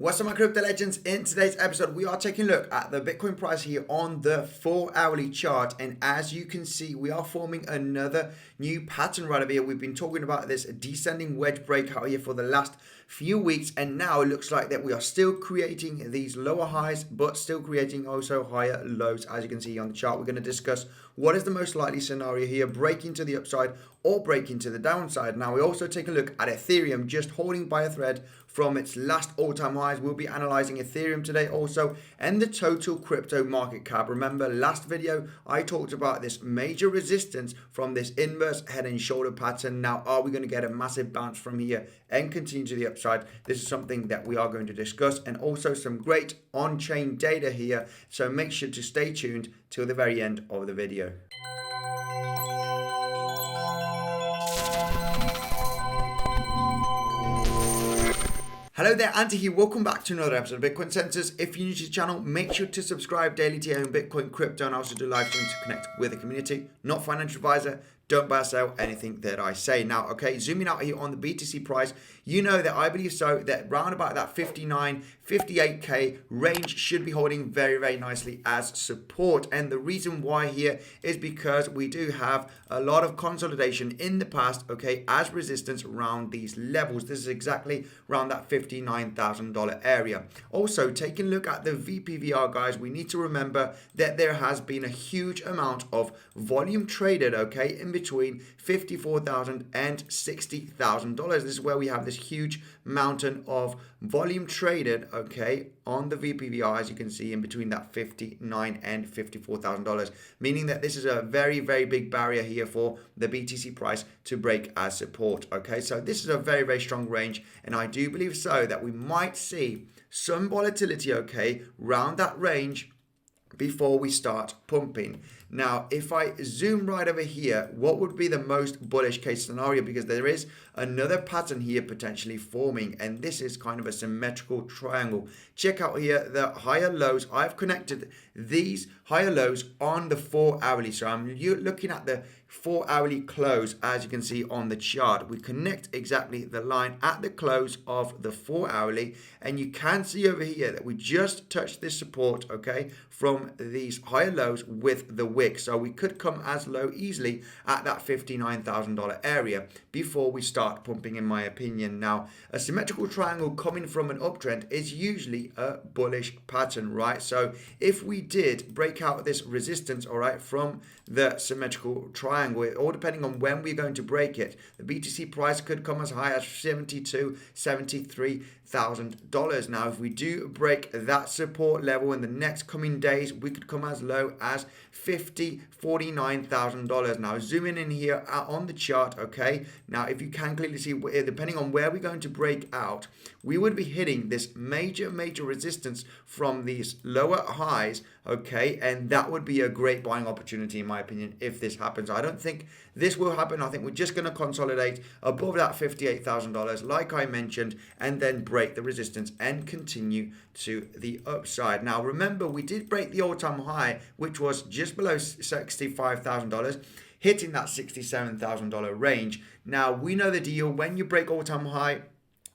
What's up, my crypto legends? In today's episode, we are taking a look at the Bitcoin price here on the 4-hourly chart. And as you can see, we are forming another new pattern right over here. We've been talking about this descending wedge breakout here for the last few weeks. And now it looks like that we are still creating these lower highs, but still creating also higher lows. As you can see on the chart, we're going to discuss what is the most likely scenario here, breaking to the upside or breaking to the downside. Now, we also take a look at Ethereum just holding by a thread from its last all-time highs. We'll be analyzing Ethereum today also, and the total crypto market cap. Remember, last video I talked about this major resistance from this inverse head and shoulder pattern. Now, are we going to get a massive bounce from here and continue to the upside? This is something that we are going to discuss, and also some great on-chain data here. So make sure to stay tuned till the very end of the video. Hello there, Andy here. Welcome back to another episode of Bitcoinsensus. If you're new to the channel, make sure to subscribe daily to your own Bitcoin, crypto, and also do live streams to connect with the community. Not financial advisor. Don't buy or sell anything that I say. Now, okay, zooming out here on the BTC price, you know that I believe so that round about that 59, 58K range should be holding very, very nicely as support. And the reason why here is because we do have a lot of consolidation in the past, okay, as resistance around these levels. This is exactly around that $59,000 area. Also, taking a look at the VPVR, guys, we need to remember that there has been a huge amount of volume traded, okay, in between $54,000 and $60,000. This is where we have this huge mountain of volume traded, okay, on the VPVR, as you can see, in between that $59,000 and $54,000, meaning that this is a very, very big barrier here for the BTC price to break as support, okay? So this is a very, very strong range, and I do believe so that we might see some volatility, okay, around that range before we start pumping. Now, if I zoom right over here, what would be the most bullish case scenario? Because there is another pattern here potentially forming, and this is kind of a symmetrical triangle. Check out here the higher lows. I've connected these higher lows on the 4-hourly. So I'm looking at the 4-hourly close, as you can see on the chart. We connect exactly the line at the close of the 4-hourly, and you can see over here that we just touched this support, okay, from these higher lows with the wick. So we could come as low easily at that $59,000 area before we start pumping, in my opinion. Now, a symmetrical triangle coming from an uptrend is usually a bullish pattern, right? So if we did break out this resistance, all right, from the symmetrical triangle, all depending on when we're going to break it, the BTC price could come as high as $72,000, $73,000. Now, if we do break that support level in the next coming days, we could come as low as $49,000. Now, zooming in here on the chart, okay, now if you can clearly see, depending on where we're going to break out, we would be hitting this major resistance from these lower highs, okay, and that would be a great buying opportunity, in my opinion, if this happens. I don't think this will happen. I think we're just going to consolidate above that $58,000, like I mentioned, and then break the resistance and continue to the upside. Now, remember, we did break the all-time high, which was just below $65,000, hitting that $67,000 range. Now, we know the deal. When you break all-time high,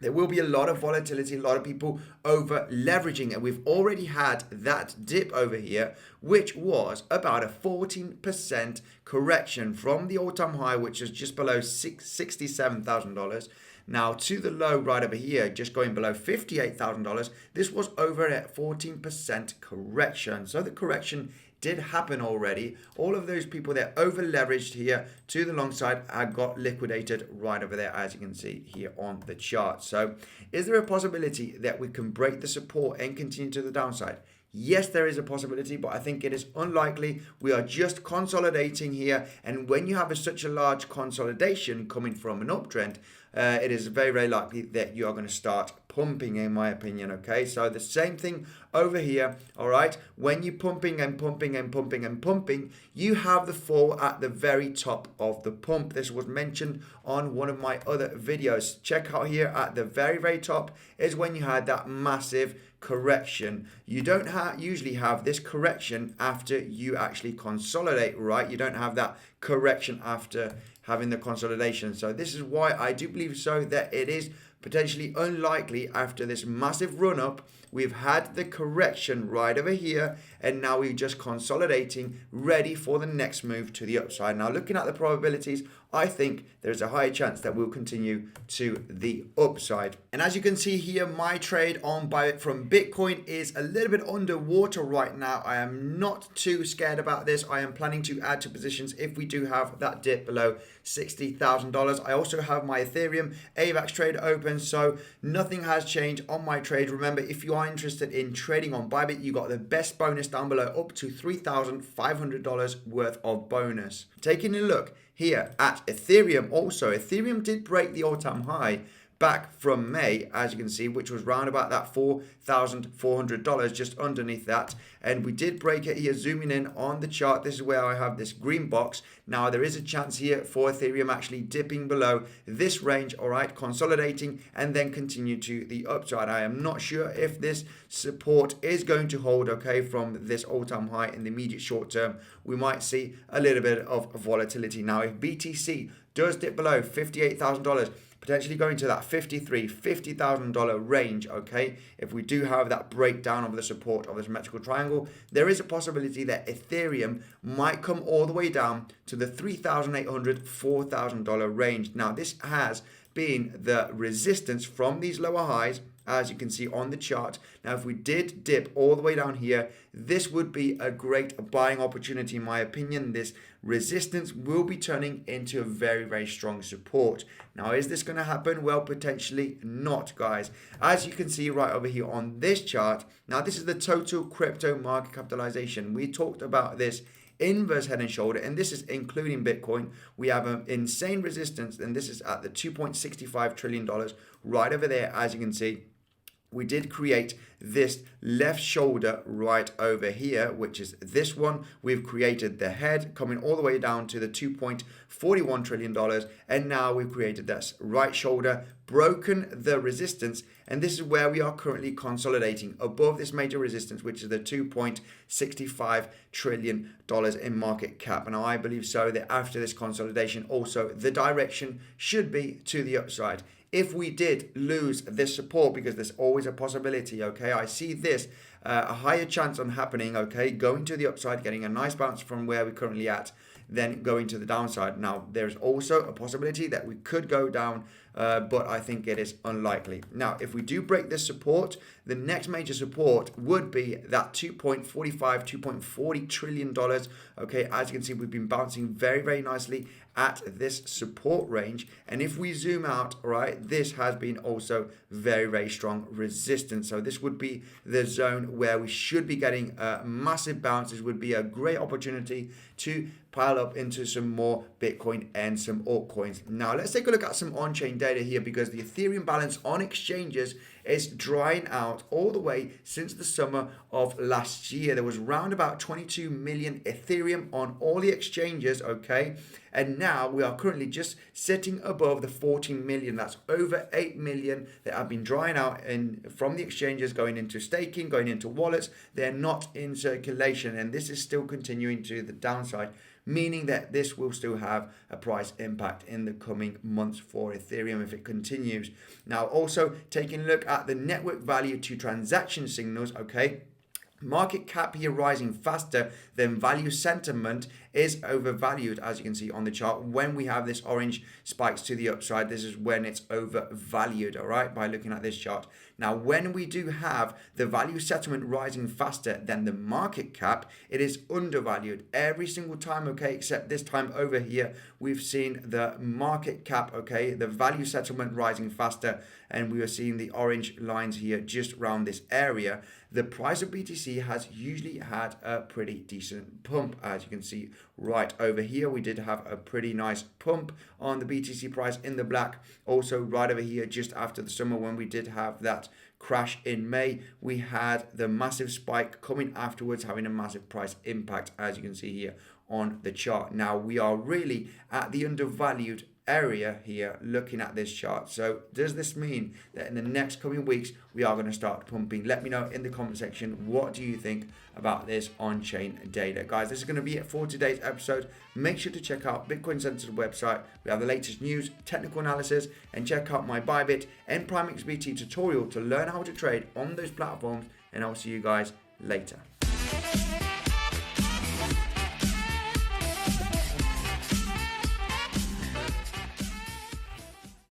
there will be a lot of volatility, a lot of people over leveraging, and we've already had that dip over here, which was about a 14% correction from the all-time high, which is just below $67,000. Now, to the low right over here, just going below $58,000, this was over a 14% correction. So the correction did happen already. All of those people that over leveraged here to the long side got liquidated right over there, as you can see here on the chart. So is there a possibility that we can break the support and continue to the downside? Yes, there is a possibility, but I think it is unlikely. We are just consolidating here, and when you have such a large consolidation coming from an uptrend, it is very, very likely that you are going to start pumping, in my opinion, okay? So the same thing over here, all right? When you're pumping and pumping and pumping and pumping, you have the fall at the very top of the pump. This was mentioned on one of my other videos. Check out here at the very, very top is when you had that massive correction. You don't usually have this correction after you actually consolidate, right? You don't have that correction after having the consolidation. So this is why I do believe so that it is potentially unlikely after this massive run up. We've had the correction right over here, and now we're just consolidating, ready for the next move to the upside. Now, looking at the probabilities, I think there's a higher chance that we'll continue to the upside. And as you can see here, my trade on Bybit from Bitcoin is a little bit underwater right now. I am not too scared about this. I am planning to add to positions if we do have that dip below $60,000. I also have my Ethereum AVAX trade open, so nothing has changed on my trade. Remember, if you are interested in trading on Bybit, you got the best bonus down below, up to $3,500 worth of bonus. Taking a look here at Ethereum, also Ethereum did break the all-time high back from May, as you can see, which was round about that $4,400, just underneath that. And we did break it here, zooming in on the chart. This is where I have this green box. Now, there is a chance here for Ethereum actually dipping below this range, all right, consolidating, and then continue to the upside. I am not sure if this support is going to hold, okay, from this all-time high in the immediate short term. We might see a little bit of volatility. Now, if BTC does dip below $58,000, potentially going to that $50,000 range, okay? If we do have that breakdown of the support of the symmetrical triangle, there is a possibility that Ethereum might come all the way down to the $3,800, $4,000 range. Now, this has been the resistance from these lower highs, as you can see on the chart. Now, if we did dip all the way down here, this would be a great buying opportunity in my opinion. This resistance will be turning into a very, very strong support. Now, is this going to happen? Well, potentially not, guys. As you can see right over here on this chart, now this is the total crypto market capitalization. We talked about this inverse head and shoulder, and this is including Bitcoin. We have an insane resistance, and this is at the $2.65 trillion right over there, as you can see. We did create this left shoulder right over here, which is this one. We've created the head coming all the way down to the $2.41 trillion. And now we've created this right shoulder, broken the resistance. And this is where we are currently consolidating above this major resistance, which is the $2.65 trillion in market cap. And I believe so that after this consolidation, also the direction should be to the upside. If we did lose this support, because there's always a possibility, okay, I see this a higher chance on happening, okay, going to the upside, getting a nice bounce from where we're currently at, then going to the downside. Now, there's also a possibility that we could go down, but I think it is unlikely. Now, if we do break this support, the next major support would be that $2.40 trillion. Okay, as you can see, we've been bouncing very, very nicely at this support range. And if we zoom out, right, this has been also very, very strong resistance. So this would be the zone where we should be getting massive bounces. Would be a great opportunity to pile up into some more Bitcoin and some altcoins. Now, let's take a look at some on-chain data here, because the Ethereum balance on exchanges is drying out all the way since the summer of last year. There was around about 22 million Ethereum on all the exchanges, okay? And now we are currently just sitting above the 14 million. That's over 8 million that have been drying out from the exchanges, going into staking, going into wallets. They're not in circulation, and this is still continuing to the downside, meaning that this will still have a price impact in the coming months for Ethereum if it continues. Now, also taking a look at the network value to transaction signals, okay? Market cap here rising faster than value sentiment is overvalued, as you can see on the chart. When we have this orange spikes to the upside, this is when it's overvalued, all right, by looking at this chart. Now, when we do have the value settlement rising faster than the market cap, it is undervalued every single time, okay, except this time over here, we've seen the market cap, okay, the value settlement rising faster, and we are seeing the orange lines here just around this area. The price of BTC has usually had a pretty decent pump, as you can see right over here. We did have a pretty nice pump on the BTC price in the black. Also right over here, just after the summer, when we did have that crash in May, we had the massive spike coming afterwards, having a massive price impact, as you can see here on the chart. Now, we are really at the undervalued area here looking at this chart. So does this mean that in the next coming weeks we are going to start pumping? Let me know in the comment section, what do you think about this on-chain data? Guys, this is going to be it for today's episode. Make sure to check out Bitcoinsensus website. We have the latest news, technical analysis, and check out my Bybit and Prime XBT tutorial to learn how to trade on those platforms, and I'll see you guys later.